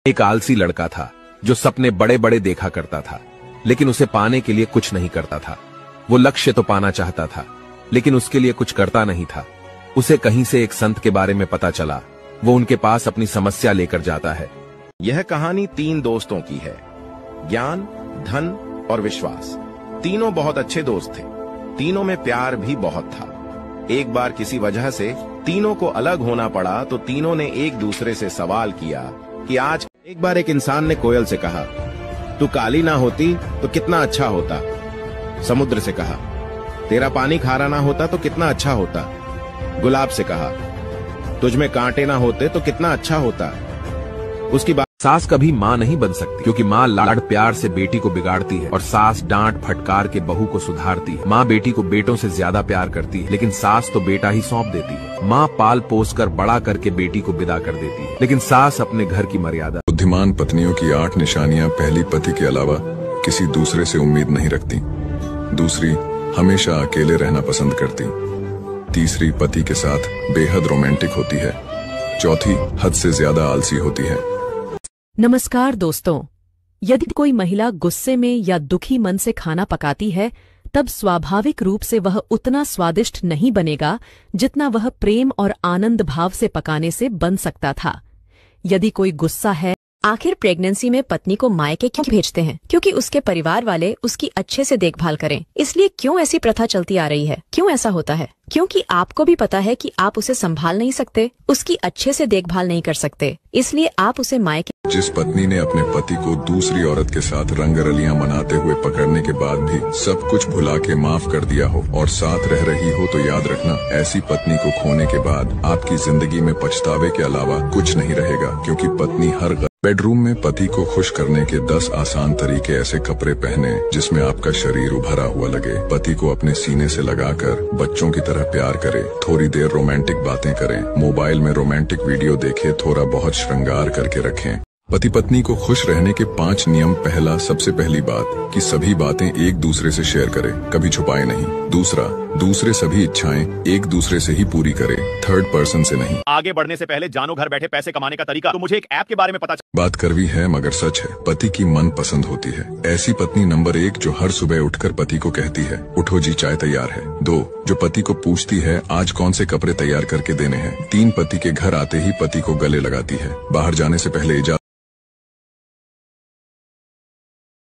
एक आलसी लड़का था जो सपने बड़े बड़े देखा करता था, लेकिन उसे पाने के लिए कुछ नहीं करता था। वो लक्ष्य तो पाना चाहता था, लेकिन उसके लिए कुछ करता नहीं था। उसे कहीं से एक संत के बारे में पता चला। वो उनके पास अपनी समस्या लेकर जाता है। यह कहानी 3 दोस्तों की है, ज्ञान, धन और विश्वास। तीनों बहुत अच्छे दोस्त थे। तीनों में प्यार भी बहुत था। एक बार किसी वजह से तीनों को अलग होना पड़ा तो तीनों ने एक दूसरे से सवाल किया कि आज। एक बार एक इंसान ने कोयल से कहा, तू काली ना होती तो कितना अच्छा होता। समुद्र से कहा, तेरा पानी खारा ना होता तो कितना अच्छा होता। गुलाब से कहा, तुझ में कांटे ना होते तो कितना अच्छा होता। उसकी बात। सास कभी माँ नहीं बन सकती, क्योंकि माँ लाड़ प्यार से बेटी को बिगाड़ती है और सास डांट फटकार के बहू को सुधारती है। माँ बेटी को बेटों से ज्यादा प्यार करती है, लेकिन सास तो बेटा ही सौंप देती है। माँ पाल पोस कर बड़ा करके बेटी को विदा कर देती है, लेकिन सास अपने घर की मर्यादा। बुद्धिमान पत्नियों की 8 निशानियां। पहली, पति के अलावा किसी दूसरे से उम्मीद नहीं रखती। दूसरी, हमेशा अकेले रहना पसंद करती। तीसरी, पति के साथ बेहद रोमांटिक होती है। चौथी, हद से ज्यादा आलसी होती है। नमस्कार दोस्तों, यदि कोई महिला गुस्से में या दुखी मन से खाना पकाती है, तब स्वाभाविक रूप से वह उतना स्वादिष्ट नहीं बनेगा जितना वह प्रेम और आनंद भाव से पकाने से बन सकता था। यदि कोई गुस्सा है। आखिर प्रेगनेंसी में पत्नी को मायके क्यों भेजते हैं? क्योंकि उसके परिवार वाले उसकी अच्छे से देखभाल करें। इसलिए क्यों ऐसी प्रथा चलती आ रही है? क्यों ऐसा होता है? क्योंकि आपको भी पता है कि आप उसे संभाल नहीं सकते, उसकी अच्छे से देखभाल नहीं कर सकते, इसलिए आप उसे मायके। जिस पत्नी ने अपने पति को दूसरी औरत के साथ रंगरलियां मनाते हुए पकड़ने के बाद भी सब कुछ भुला के माफ कर दिया हो और साथ रह रही हो, तो याद रखना, ऐसी पत्नी को खोने के बाद आपकी जिंदगी में पछतावे के अलावा कुछ नहीं रहेगा। क्योंकि पत्नी हर बेडरूम में पति को खुश करने के 10 आसान तरीके। ऐसे कपड़े पहने जिसमें आपका शरीर उभरा हुआ लगे। पति को अपने सीने से लगाकर बच्चों की तरह प्यार करें। थोड़ी देर रोमांटिक बातें करें। मोबाइल में रोमांटिक वीडियो देखें। थोड़ा बहुत श्रृंगार करके रखें। पति पत्नी को खुश रहने के 5 नियम। पहला, सबसे पहली बात कि सभी बातें एक दूसरे से शेयर करें, कभी छुपाए नहीं। दूसरा, दूसरे सभी इच्छाएं एक दूसरे से ही पूरी करें, थर्ड पर्सन से नहीं। आगे बढ़ने से पहले जानो घर बैठे पैसे कमाने का तरीका। तो मुझे एक ऐप के बारे में पता चला। बात कड़वी है मगर सच है। पति की मन पसंद होती है। ऐसी पत्नी नंबर 1 जो हर सुबह उठकर पति को कहती है, उठो जी चाय तैयार है। 2, जो पति को पूछती है आज कौन से कपड़े तैयार करके देने हैं। 3, पति के घर आते ही पति को गले लगाती है। बाहर जाने से पहले इजाजत